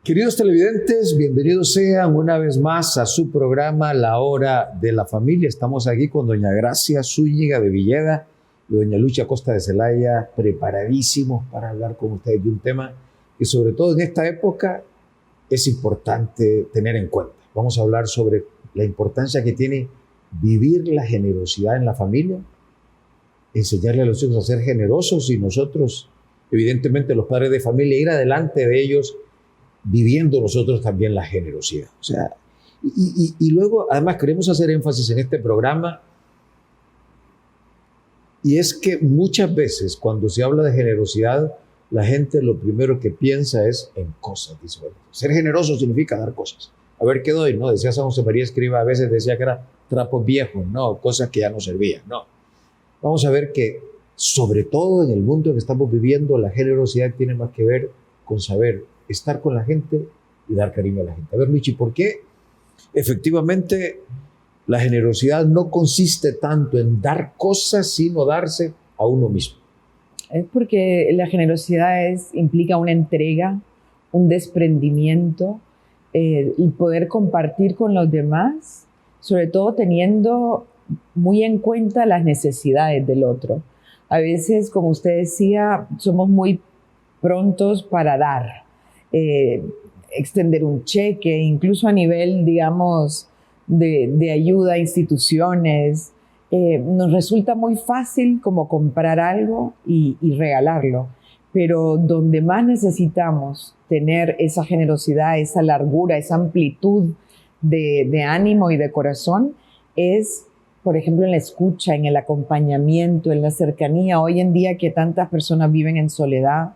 Queridos televidentes, bienvenidos sean una vez más a su programa La Hora de la Familia. Estamos aquí con doña Gracia Zúñiga de Villeda y doña Lucha Costa de Celaya, preparadísimos para hablar con ustedes de un tema que sobre todo en esta época es importante tener en cuenta. Vamos a hablar sobre la importancia que tiene vivir la generosidad en la familia, enseñarle a los hijos a ser generosos y nosotros, evidentemente los padres de familia, ir adelante de ellos viviendo nosotros también la generosidad. O sea, y luego, además, queremos hacer énfasis en este programa, y es que muchas veces cuando se habla de generosidad, la gente lo primero que piensa es en cosas. Dice, bueno, ser generoso significa dar cosas. A ver qué doy, ¿no? Decía San José María Escriba, a veces decía que era trapos viejos, no, cosas que ya no servían, no. Vamos a ver que, sobre todo en el mundo que estamos viviendo, la generosidad tiene más que ver con saber estar con la gente y dar cariño a la gente. A ver, Luchi, ¿por qué efectivamente la generosidad no consiste tanto en dar cosas, sino darse a uno mismo? Es porque la generosidad implica una entrega, un desprendimiento, y poder compartir con los demás, sobre todo teniendo muy en cuenta las necesidades del otro. A veces, como usted decía, somos muy prontos para dar, extender un cheque, incluso a nivel, digamos, de ayuda a instituciones. Nos resulta muy fácil como comprar algo y regalarlo, pero donde más necesitamos tener esa generosidad, esa largura, esa amplitud de ánimo y de corazón es, por ejemplo, en la escucha, en el acompañamiento, en la cercanía. Hoy en día que tantas personas viven en soledad,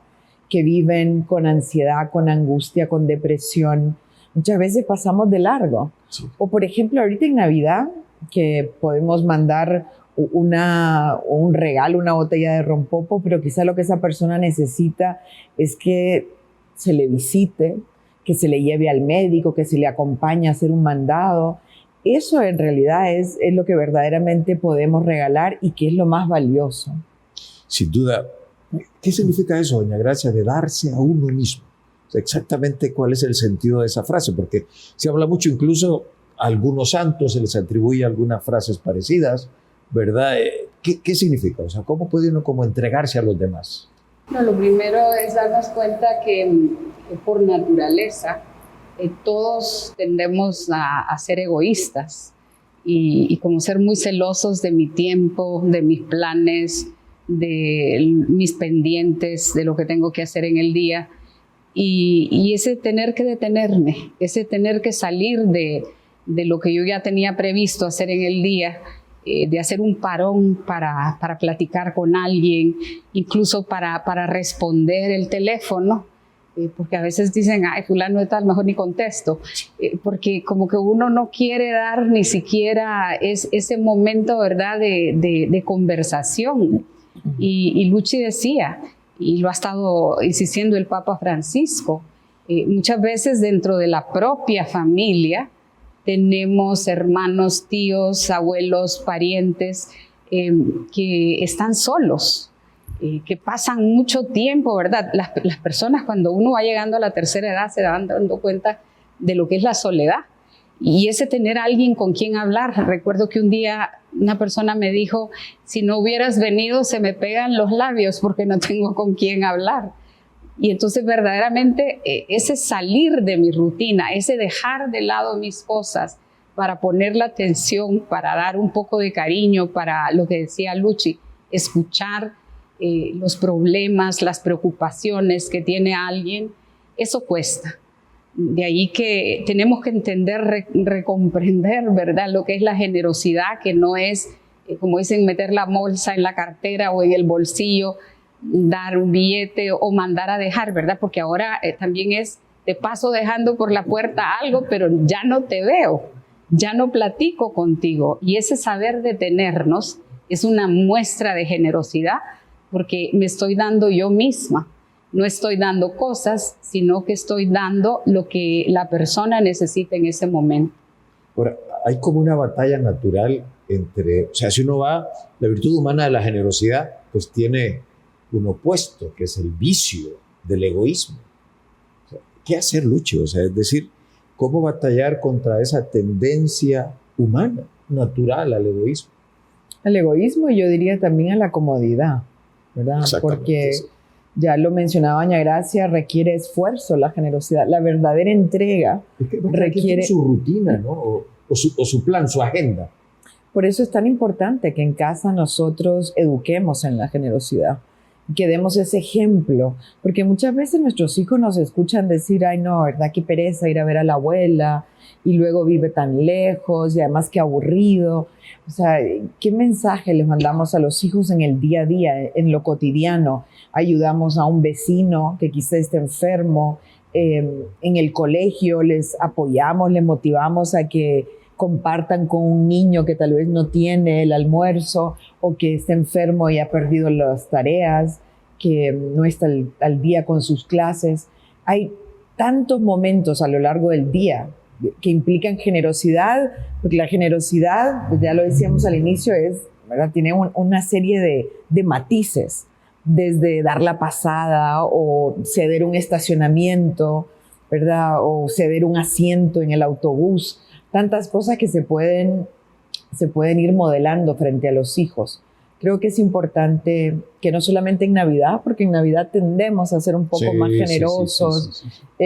que viven con ansiedad, con angustia, con depresión, muchas veces pasamos de largo. Sí. O por ejemplo, ahorita en Navidad, que podemos mandar un regalo, una botella de rompopo, pero quizá lo que esa persona necesita es que se le visite, que se le lleve al médico, que se le acompañe a hacer un mandado. Eso en realidad es lo que verdaderamente podemos regalar y que es lo más valioso. Sin duda. ¿Qué significa eso, doña Gracia, de darse a uno mismo? O sea, exactamente cuál es el sentido de esa frase, porque se habla mucho, incluso a algunos santos se les atribuye algunas frases parecidas, ¿verdad? ¿Qué significa? O sea, ¿cómo puede uno como entregarse a los demás? No, lo primero es darnos cuenta que por naturaleza todos tendemos a ser egoístas y como ser muy celosos de mi tiempo, de mis planes, de mis pendientes, de lo que tengo que hacer en el día, y ese tener que detenerme, ese tener que salir de lo que yo ya tenía previsto hacer en el día, de hacer un parón para platicar con alguien, incluso para responder el teléfono, porque a veces dicen, ay, fulano de tal, mejor ni contesto, porque como que uno no quiere dar ni siquiera ese momento, ¿verdad?, de conversación. Y Luchi decía, y lo ha estado insistiendo el Papa Francisco, muchas veces dentro de la propia familia tenemos hermanos, tíos, abuelos, parientes que están solos, que pasan mucho tiempo, ¿verdad? Las personas, cuando uno va llegando a la tercera edad, se van dando cuenta de lo que es la soledad y ese tener a alguien con quien hablar. Recuerdo que un día una persona me dijo, si no hubieras venido se me pegan los labios porque no tengo con quién hablar. Y entonces verdaderamente ese salir de mi rutina, ese dejar de lado mis cosas para poner la atención, para dar un poco de cariño, para lo que decía Luchi, escuchar los problemas, las preocupaciones que tiene alguien, eso cuesta. De ahí que tenemos que entender, recomprender, ¿verdad?, lo que es la generosidad, que no es, como dicen, meter la bolsa en la cartera o en el bolsillo, dar un billete o mandar a dejar, ¿verdad? Porque ahora también es, te paso dejando por la puerta algo, pero ya no te veo, ya no platico contigo. Y ese saber detenernos es una muestra de generosidad, porque me estoy dando yo misma. No estoy dando cosas, sino que estoy dando lo que la persona necesita en ese momento. Ahora, hay como una batalla natural entre, o sea, si uno va, la virtud humana de la generosidad, pues tiene un opuesto, que es el vicio del egoísmo. O sea, ¿qué hacer, Lucho? O sea, es decir, ¿cómo batallar contra esa tendencia humana, natural al egoísmo? Al egoísmo y yo diría también a la comodidad, ¿verdad? Porque sí. ya lo mencionaba doña Gracia, requiere esfuerzo la generosidad, la verdadera entrega Es que requiere su rutina, ¿no? O su plan, su agenda. Por eso es tan importante que en casa nosotros eduquemos en la generosidad, que demos ese ejemplo, porque muchas veces nuestros hijos nos escuchan decir, ay no, ¿verdad? Qué pereza ir a ver a la abuela y luego vive tan lejos y además qué aburrido. O sea, ¿qué mensaje les mandamos a los hijos en el día a día, en lo cotidiano? Ayudamos a un vecino que quizá esté enfermo, en el colegio les apoyamos, les motivamos a que compartan con un niño que tal vez no tiene el almuerzo o que está enfermo y ha perdido las tareas, que no está al día con sus clases. Hay tantos momentos a lo largo del día que implican generosidad, porque la generosidad, pues ya lo decíamos al inicio, ¿verdad? Tiene una serie de matices, desde dar la pasada o ceder un estacionamiento, ¿verdad? O ceder un asiento en el autobús. Tantas cosas que se pueden ir modelando frente a los hijos. Creo que es importante que no solamente en Navidad, porque en Navidad tendemos a ser un poco más generosos,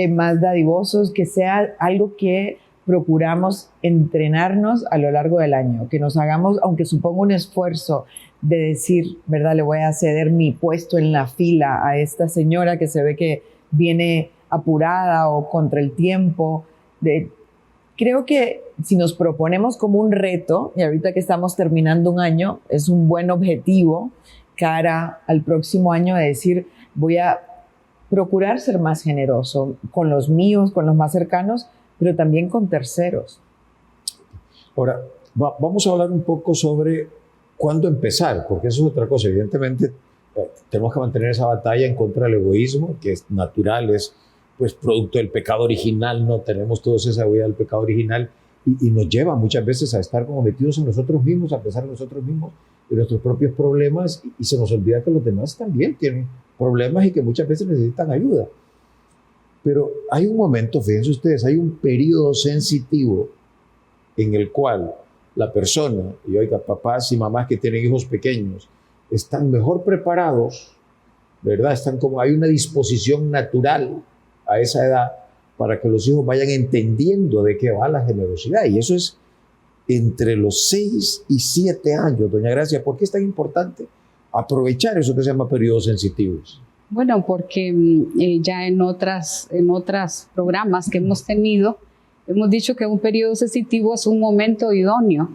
más dadivosos, que sea algo que procuramos entrenarnos a lo largo del año, que nos hagamos, aunque suponga un esfuerzo de decir, ¿verdad? Le voy a ceder mi puesto en la fila a esta señora que se ve que viene apurada o contra el tiempo. Creo que si nos proponemos como un reto, y ahorita que estamos terminando un año, es un buen objetivo cara al próximo año de decir, voy a procurar ser más generoso con los míos, con los más cercanos, pero también con terceros. Ahora, vamos a hablar un poco sobre cuándo empezar, porque eso es otra cosa. Evidentemente, tenemos que mantener esa batalla en contra del egoísmo, que es natural, es pues producto del pecado original, no tenemos todos esa huella del pecado original y nos lleva muchas veces a estar como metidos en nosotros mismos, a pensar en nosotros mismos, de nuestros propios problemas y se nos olvida que los demás también tienen problemas y que muchas veces necesitan ayuda. Pero hay un momento, fíjense ustedes, hay un periodo sensitivo en el cual la persona, y oiga, papás y mamás que tienen hijos pequeños, están mejor preparados, ¿verdad? Hay una disposición natural a esa edad para que los hijos vayan entendiendo de qué va la generosidad. Y eso es entre los 6 y 7 años, doña Gracia. ¿Por qué es tan importante aprovechar eso que se llama periodos sensitivos? Bueno, porque ya en otros programas que hemos tenido, hemos dicho que un periodo sensitivo es un momento idóneo.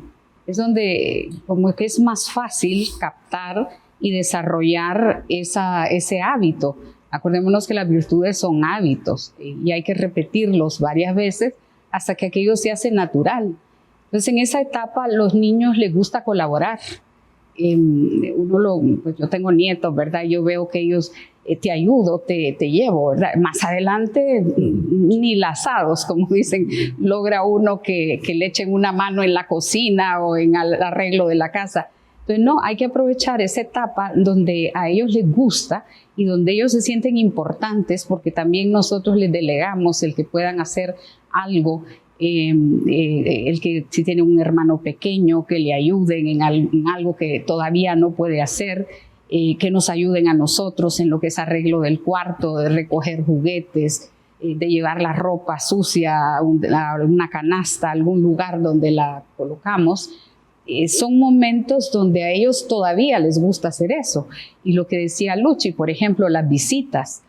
Es donde como que es más fácil captar y desarrollar ese hábito. Acordémonos que las virtudes son hábitos y hay que repetirlos varias veces hasta que aquello se hace natural. Entonces, en esa etapa, a los niños les gusta colaborar. Pues yo tengo nietos, ¿verdad? Yo veo que ellos te ayudo, te llevo, ¿verdad? Más adelante, ni lazados, como dicen, logra uno que le echen una mano en la cocina o en el arreglo de la casa. Entonces, no, hay que aprovechar esa etapa donde a ellos les gusta y donde ellos se sienten importantes, porque también nosotros les delegamos el que puedan hacer algo, el que si tiene un hermano pequeño, que le ayuden en algo que todavía no puede hacer, que nos ayuden a nosotros en lo que es arreglo del cuarto, de recoger juguetes, de llevar la ropa sucia a una canasta, a algún lugar donde la colocamos. Son momentos donde a ellos todavía les gusta hacer eso. Y lo que decía Luchi, por ejemplo, las visitas.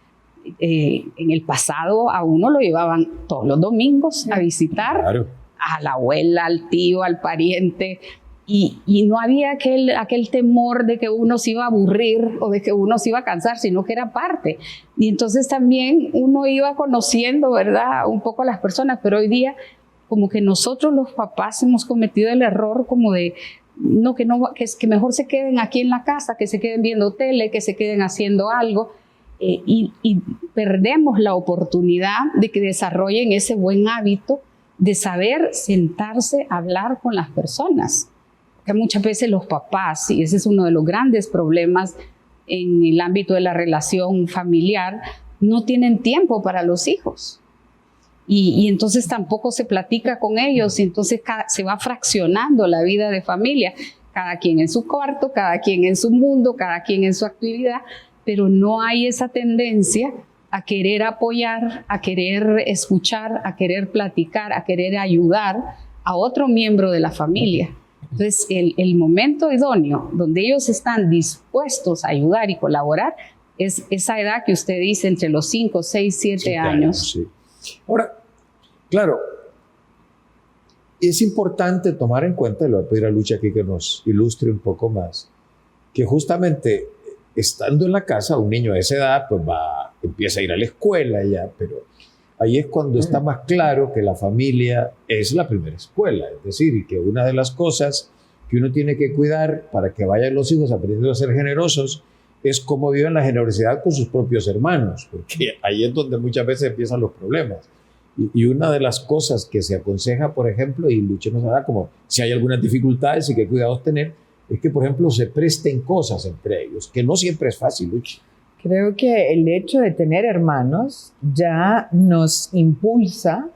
En el pasado a uno lo llevaban todos los domingos a visitar, claro, a la abuela, al tío, al pariente, y no había aquel temor de que uno se iba a aburrir o de que uno se iba a cansar, sino que era parte. Y entonces también uno iba conociendo, ¿verdad?, un poco a las personas, pero hoy día como que nosotros los papás hemos cometido el error como de que mejor se queden aquí en la casa, que se queden viendo tele, que se queden haciendo algo, y perdemos la oportunidad de que desarrollen ese buen hábito de saber sentarse a hablar con las personas. Que muchas veces los papás, y ese es uno de los grandes problemas en el ámbito de la relación familiar, no tienen tiempo para los hijos. y entonces tampoco se platica con ellos, y entonces se va fraccionando la vida de familia, cada quien en su cuarto, cada quien en su mundo, cada quien en su actividad, pero no hay esa tendencia a querer apoyar, a querer escuchar, a querer platicar, a querer ayudar a otro miembro de la familia. Entonces, el momento idóneo donde ellos están dispuestos a ayudar y colaborar es esa edad que usted dice, entre los 5, 6, 7 años. Sí. Ahora, claro, es importante tomar en cuenta, y le voy a pedir a Lucha aquí que nos ilustre un poco más, que justamente estando en la casa, un niño de esa edad pues empieza a ir a la escuela ya, pero ahí es cuando está más claro que la familia es la primera escuela, es decir, y que una de las cosas que uno tiene que cuidar para que vayan los hijos aprendiendo a ser generosos es cómo viven la generosidad con sus propios hermanos, porque ahí es donde muchas veces empiezan los problemas. Y una de las cosas que se aconseja, por ejemplo, y Lucha nos hará como si hay algunas dificultades y qué cuidados tener, es que, por ejemplo, se presten cosas entre ellos, que no siempre es fácil, Lucha. Creo que el hecho de tener hermanos ya nos impulsa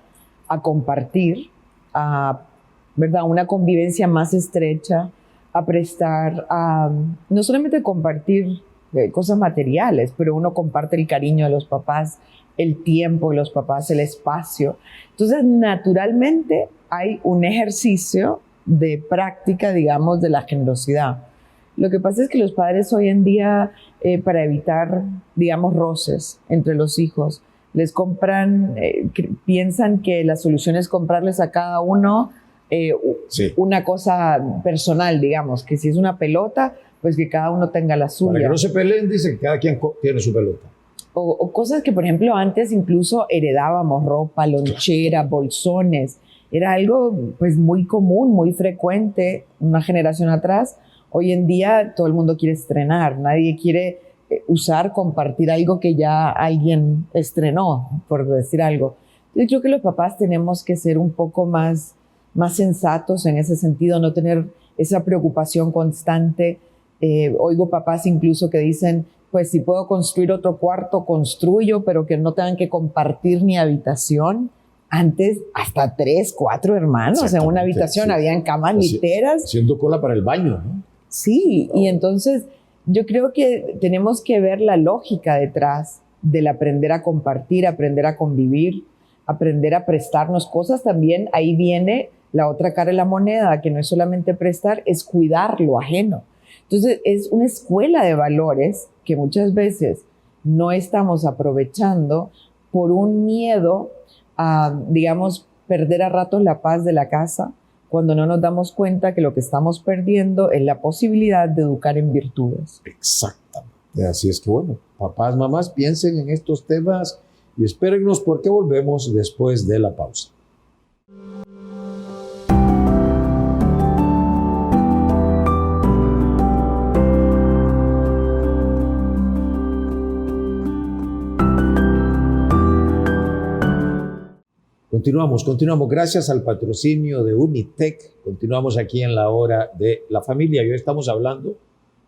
a compartir, ¿verdad? Una convivencia más estrecha, a prestar, no solamente compartir cosas materiales, pero uno comparte el cariño de los papás, el tiempo de los papás, el espacio. Entonces, naturalmente hay un ejercicio de práctica, digamos, de la generosidad. Lo que pasa es que los padres hoy en día, para evitar, digamos, roces entre los hijos, les compran, piensan que la solución es comprarles a cada uno una cosa personal, digamos, que si es una pelota, pues que cada uno tenga la suya. Para que no se peleen, dicen que cada quien tiene su pelota. O cosas que, por ejemplo, antes incluso heredábamos, ropa, lonchera, bolsones. Era algo pues muy común, muy frecuente una generación atrás. Hoy en día todo el mundo quiere estrenar, nadie quiere compartir algo que ya alguien estrenó, por decir algo. Yo creo que los papás tenemos que ser un poco más sensatos en ese sentido, no tener esa preocupación constante. Oigo papás incluso que dicen, pues si puedo construir otro cuarto, construyo, pero que no tengan que compartir ni habitación. Antes, hasta 3, 4 hermanos en una habitación, sí. Habían camas literas. Haciendo cola para el baño, ¿no? Sí, y entonces yo creo que tenemos que ver la lógica detrás del aprender a compartir, aprender a convivir, aprender a prestarnos cosas. También ahí viene la otra cara de la moneda, que no es solamente prestar, es cuidar lo ajeno. Entonces es una escuela de valores que muchas veces no estamos aprovechando por un miedo a, digamos, perder a ratos la paz de la casa, cuando no nos damos cuenta que lo que estamos perdiendo es la posibilidad de educar en virtudes. Exactamente. Así es que, bueno, papás, mamás, piensen en estos temas y espérennos porque volvemos después de la pausa. Continuamos. Gracias al patrocinio de Unitec, continuamos aquí en la hora de la familia. Y hoy estamos hablando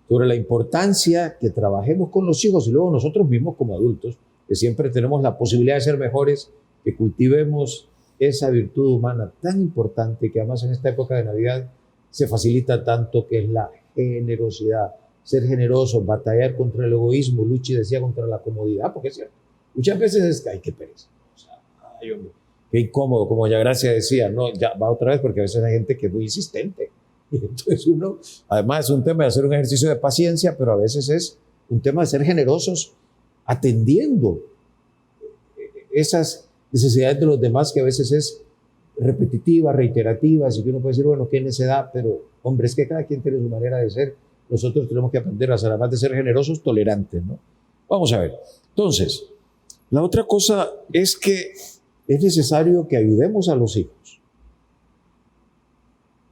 sobre la importancia que trabajemos con los hijos y luego nosotros mismos como adultos, que siempre tenemos la posibilidad de ser mejores, que cultivemos esa virtud humana tan importante que además en esta época de Navidad se facilita tanto, que es la generosidad. Ser generosos, batallar contra el egoísmo. Luchi decía contra la comodidad, porque es cierto. Muchas veces es que hay que pereza. O sea, ay, hombre, qué incómodo, como ya Gracia decía, no, ya va otra vez, porque a veces hay gente que es muy insistente. Y entonces uno, además es un tema de hacer un ejercicio de paciencia, pero a veces es un tema de ser generosos atendiendo esas necesidades de los demás, que a veces es repetitiva, reiterativa, así que uno puede decir, bueno, qué necedad, pero hombre, es que cada quien tiene su manera de ser. Nosotros tenemos que aprender a ser, además de ser generosos, tolerantes, ¿no? Vamos a ver. Entonces, la otra cosa es que es necesario que ayudemos a los hijos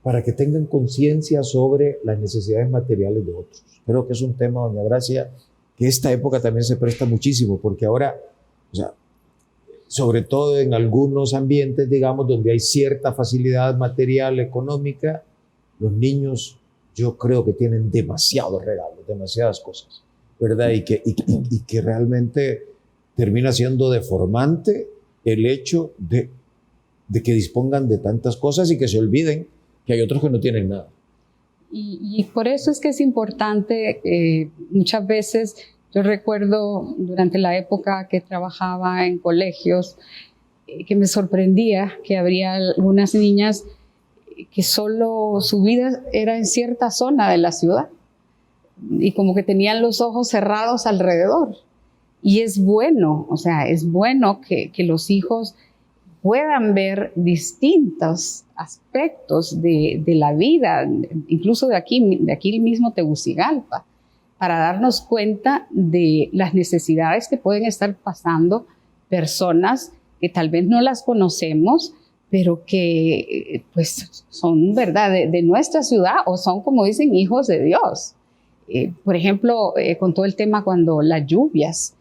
para que tengan conciencia sobre las necesidades materiales de otros. Creo que es un tema, doña Gracia, que esta época también se presta muchísimo, porque ahora, o sea, sobre todo en algunos ambientes, digamos, donde hay cierta facilidad material, económica, los niños, yo creo que tienen demasiados regalos, demasiadas cosas, ¿verdad? Y que realmente termina siendo deformante el hecho de que dispongan de tantas cosas y que se olviden que hay otros que no tienen nada. Y por eso es que es importante, muchas veces, yo recuerdo durante la época que trabajaba en colegios, que me sorprendía que habría algunas niñas que solo su vida era en cierta zona de la ciudad y como que tenían los ojos cerrados alrededor. Y es bueno, o sea, es bueno que los hijos puedan ver distintos aspectos de la vida, incluso de aquí mismo Tegucigalpa, para darnos cuenta de las necesidades que pueden estar pasando personas que tal vez no las conocemos, pero que pues son, ¿verdad?, de nuestra ciudad o son, como dicen, hijos de Dios. Por ejemplo, con todo el tema cuando las lluvias,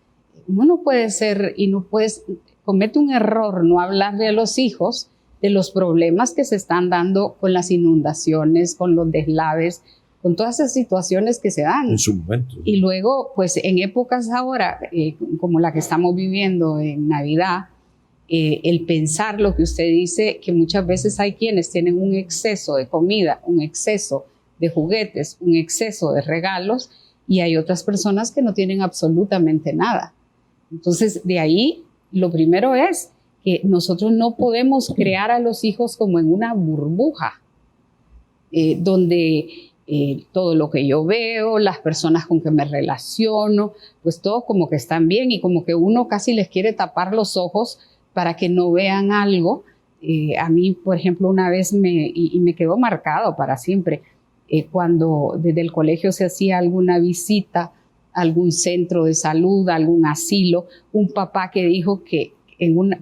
uno no puede ser y no puedes, comete un error no hablarle a los hijos de los problemas que se están dando con las inundaciones, con los deslaves, con todas esas situaciones que se dan. En su momento. Y luego, pues en épocas ahora, como la que estamos viviendo en Navidad, el pensar lo que usted dice, que muchas veces hay quienes tienen un exceso de comida, un exceso de juguetes, un exceso de regalos, y hay otras personas que no tienen absolutamente nada. Entonces, de ahí, lo primero es que nosotros no podemos crear a los hijos como en una burbuja, donde todo lo que yo veo, las personas con que me relaciono, pues todo como que están bien y como que uno casi les quiere tapar los ojos para que no vean algo. A mí, por ejemplo, una vez me quedó marcado para siempre, cuando desde el colegio se hacía alguna visita a algún centro de salud, a algún asilo, un papá que dijo que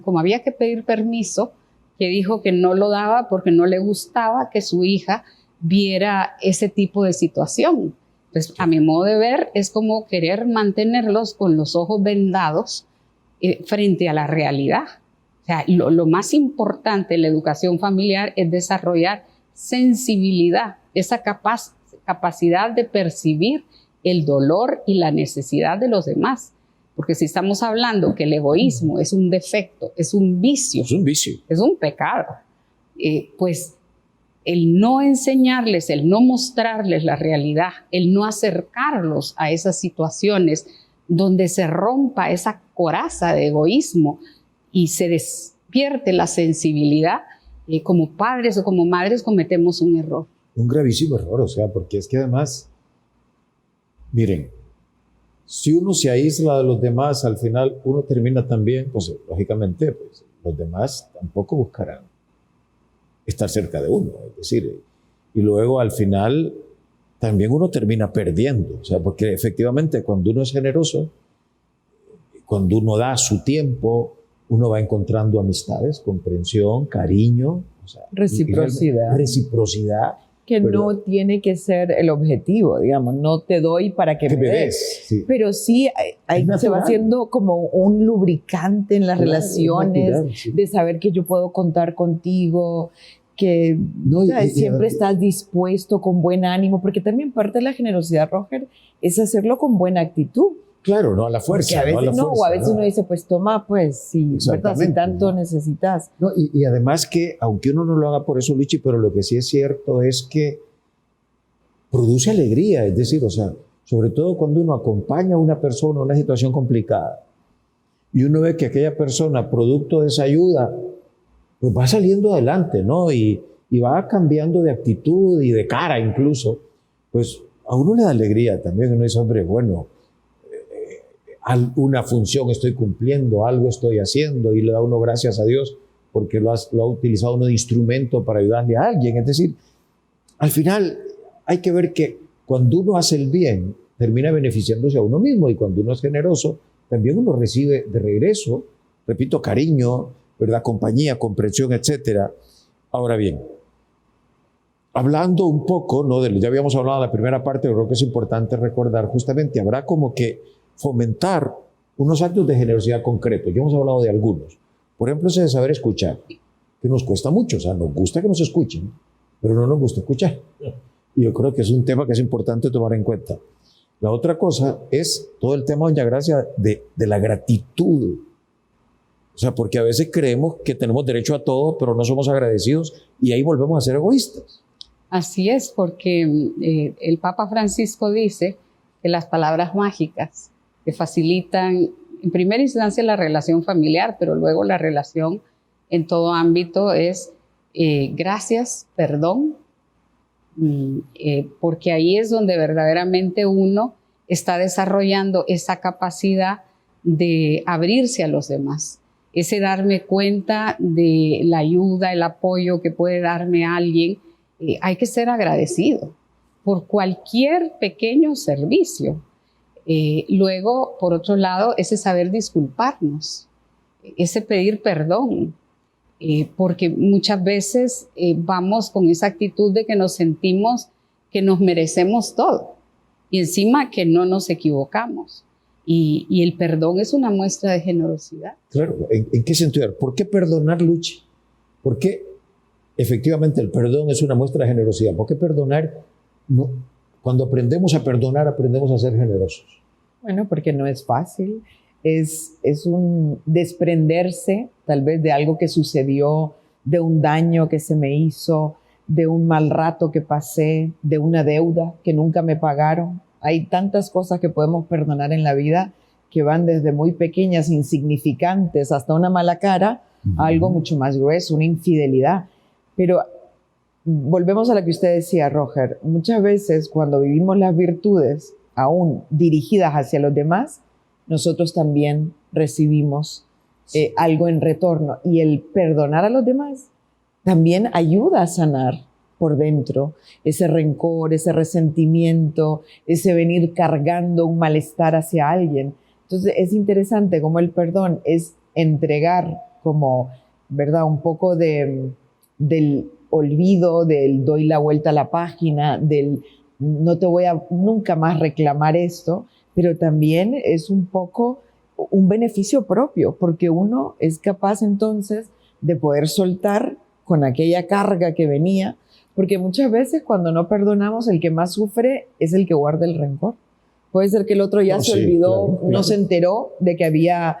como había que pedir permiso, que dijo que no lo daba porque no le gustaba que su hija viera ese tipo de situación. Entonces, a mi modo de ver, es como querer mantenerlos con los ojos vendados frente a la realidad. O sea, lo más importante en la educación familiar es desarrollar sensibilidad, esa capacidad de percibir el dolor y la necesidad de los demás. Porque si estamos hablando que el egoísmo es un defecto, es un vicio, es un pecado, pues el no enseñarles, el no mostrarles la realidad, el no acercarlos a esas situaciones donde se rompa esa coraza de egoísmo y se despierte la sensibilidad, como padres o como madres cometemos un error. Un gravísimo error, o sea, porque es que además, miren, si uno se aísla de los demás, al final uno termina también, pues lógicamente, pues, los demás tampoco buscarán estar cerca de uno, es decir, y luego al final también uno termina perdiendo, o sea, porque efectivamente cuando uno es generoso, cuando uno da su tiempo, uno va encontrando amistades, comprensión, cariño, o sea, reciprocidad. Que no tiene que ser el objetivo, digamos, no te doy para que me des. Sí. Pero sí se va haciendo como un lubricante en las relaciones, natural, sí. De saber que yo puedo contar contigo, que siempre estás dispuesto, con buen ánimo, porque también parte de la generosidad, Roger, es hacerlo con buena actitud. Claro, no a la fuerza. A veces a veces uno dice, pues toma, pues sí, ¿verdad? Si tanto necesitas. No, y además que, aunque uno no lo haga por eso, Luchi, pero lo que sí es cierto es que produce alegría, es decir, o sea, sobre todo cuando uno acompaña a una persona en una situación complicada y uno ve que aquella persona, producto de esa ayuda, pues va saliendo adelante, ¿no? Y va cambiando de actitud y de cara incluso, pues a uno le da alegría también, uno dice, hombre, bueno, una función estoy cumpliendo, algo estoy haciendo, y le da uno gracias a Dios porque lo ha utilizado uno de instrumento para ayudarle a alguien. Es decir, al final hay que ver que cuando uno hace el bien, termina beneficiándose a uno mismo, y cuando uno es generoso, también uno recibe de regreso, repito, cariño, ¿verdad? Compañía, comprensión, etc. Ahora bien, hablando un poco, ¿no? Ya habíamos hablado de la primera parte, pero creo que es importante recordar, justamente habrá como que fomentar unos actos de generosidad concretos. Ya hemos hablado de algunos. Por ejemplo, ese de saber escuchar, que nos cuesta mucho. O sea, nos gusta que nos escuchen, pero no nos gusta escuchar. Y yo creo que es un tema que es importante tomar en cuenta. La otra cosa es todo el tema, doña Gracia, de la gratitud. O sea, porque a veces creemos que tenemos derecho a todo, pero no somos agradecidos y ahí volvemos a ser egoístas. Así es, porque el Papa Francisco dice que las palabras mágicas que facilitan en primera instancia la relación familiar, pero luego la relación en todo ámbito es gracias, perdón, porque ahí es donde verdaderamente uno está desarrollando esa capacidad de abrirse a los demás, ese darme cuenta de la ayuda, el apoyo que puede darme alguien. Hay que ser agradecido por cualquier pequeño servicio. Luego, por otro lado, ese saber disculparnos, ese pedir perdón, porque muchas veces vamos con esa actitud de que nos sentimos que nos merecemos todo y encima que no nos equivocamos. Y el perdón es una muestra de generosidad. Claro, ¿en qué sentido? ¿Por qué perdonar, Luchi? ¿Por qué efectivamente el perdón es una muestra de generosidad? ¿Por qué perdonar? No. Cuando aprendemos a perdonar, aprendemos a ser generosos. Bueno, porque no es fácil. Es un desprenderse tal vez de algo que sucedió, de un daño que se me hizo, de un mal rato que pasé, de una deuda que nunca me pagaron. Hay tantas cosas que podemos perdonar en la vida que van desde muy pequeñas, insignificantes, hasta una mala cara, a algo mucho más grueso, una infidelidad. Pero volvemos a lo que usted decía, Roger. Muchas veces cuando vivimos las virtudes, aún dirigidas hacia los demás, nosotros también recibimos algo en retorno. Y el perdonar a los demás también ayuda a sanar por dentro ese rencor, ese resentimiento, ese venir cargando un malestar hacia alguien. Entonces es interesante cómo el perdón es entregar como, ¿verdad?, un poco del olvido, del doy la vuelta a la página, del no te voy a nunca más reclamar esto, pero también es un poco un beneficio propio, porque uno es capaz entonces de poder soltar con aquella carga que venía, porque muchas veces cuando no perdonamos, el que más sufre es el que guarda el rencor. Puede ser que el otro ya se olvidó, claro. No se enteró de que había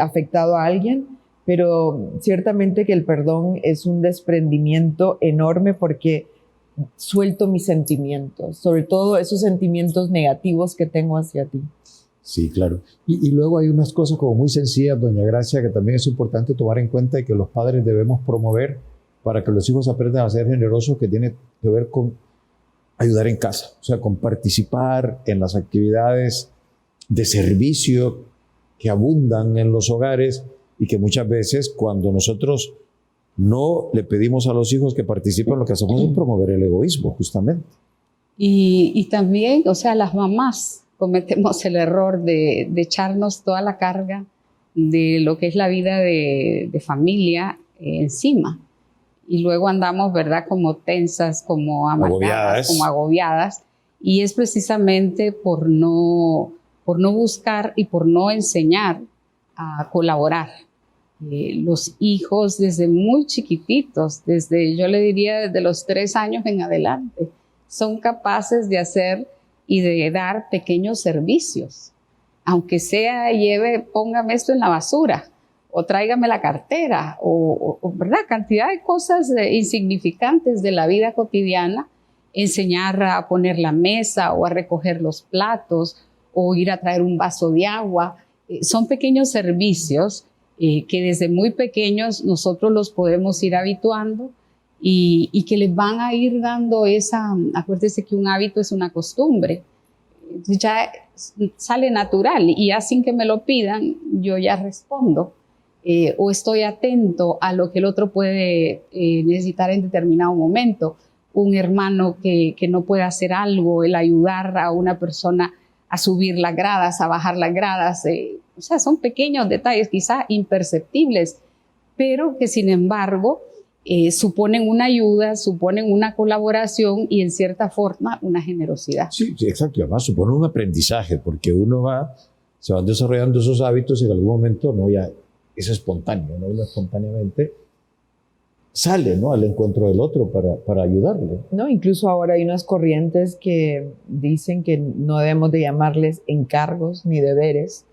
afectado a alguien, pero ciertamente que el perdón es un desprendimiento enorme porque suelto mis sentimientos, sobre todo esos sentimientos negativos que tengo hacia ti. Sí, claro. Y luego hay unas cosas como muy sencillas, doña Gracia, que también es importante tomar en cuenta y que los padres debemos promover para que los hijos aprendan a ser generosos, que tiene que ver con ayudar en casa, o sea, con participar en las actividades de servicio que abundan en los hogares y que muchas veces cuando nosotros no le pedimos a los hijos que participen, lo que hacemos es promover el egoísmo, justamente. Y también, o sea, las mamás cometemos el error de echarnos toda la carga de lo que es la vida de familia encima. Y luego andamos, ¿verdad?, como tensas, como amargadas, como agobiadas. Y es precisamente por no buscar y por no enseñar a colaborar. Los hijos desde muy chiquititos, yo le diría desde los 3 años en adelante, son capaces de hacer y de dar pequeños servicios. Aunque sea, póngame esto en la basura, o tráigame la cartera, o ¿verdad?, cantidad de cosas insignificantes de la vida cotidiana, enseñar a poner la mesa o a recoger los platos o ir a traer un vaso de agua. Son pequeños servicios que desde muy pequeños nosotros los podemos ir habituando y que les van a ir dando acuérdese que un hábito es una costumbre. Entonces ya sale natural y ya sin que me lo pidan, yo ya respondo. O estoy atento a lo que el otro puede necesitar en determinado momento. Un hermano que no puede hacer algo, el ayudar a una persona a subir las gradas, a bajar las gradas. O sea, son pequeños detalles, quizás imperceptibles, pero que sin embargo suponen una ayuda, suponen una colaboración y en cierta forma una generosidad. Sí, exacto. Además supone un aprendizaje porque uno se van desarrollando esos hábitos y en algún momento es espontáneo, ¿no? Uno espontáneamente sale, ¿no?, al encuentro del otro para ayudarle. No, incluso ahora hay unas corrientes que dicen que no debemos de llamarles encargos ni deberes,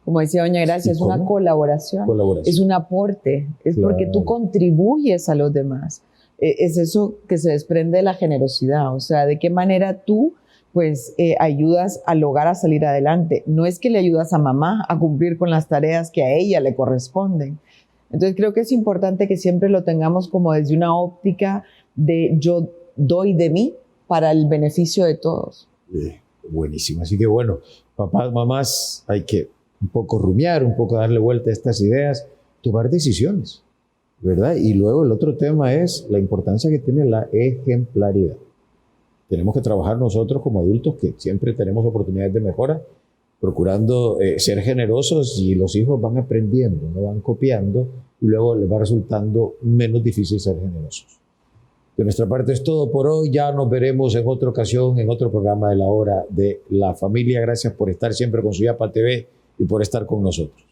como decía doña Gracia, ¿Y es una cómo? colaboración, Colaboración. es un aporte, es Claro. porque tú contribuyes a los demás. Es eso que se desprende de la generosidad, o sea, de qué manera tú pues ayudas al hogar a salir adelante. No es que le ayudas a mamá a cumplir con las tareas que a ella le corresponden. Entonces creo que es importante que siempre lo tengamos como desde una óptica de yo doy de mí para el beneficio de todos. Buenísimo. Así que bueno, papás, mamás, hay que un poco rumiar, un poco darle vuelta a estas ideas, tomar decisiones, ¿verdad? Y luego el otro tema es la importancia que tiene la ejemplaridad. Tenemos que trabajar nosotros como adultos, que siempre tenemos oportunidades de mejora, procurando ser generosos, y los hijos van aprendiendo, no van copiando, y luego les va resultando menos difícil ser generosos. De nuestra parte es todo por hoy. Ya nos veremos en otra ocasión, en otro programa de la Hora de la Familia. Gracias por estar siempre con Suyapa TV y por estar con nosotros.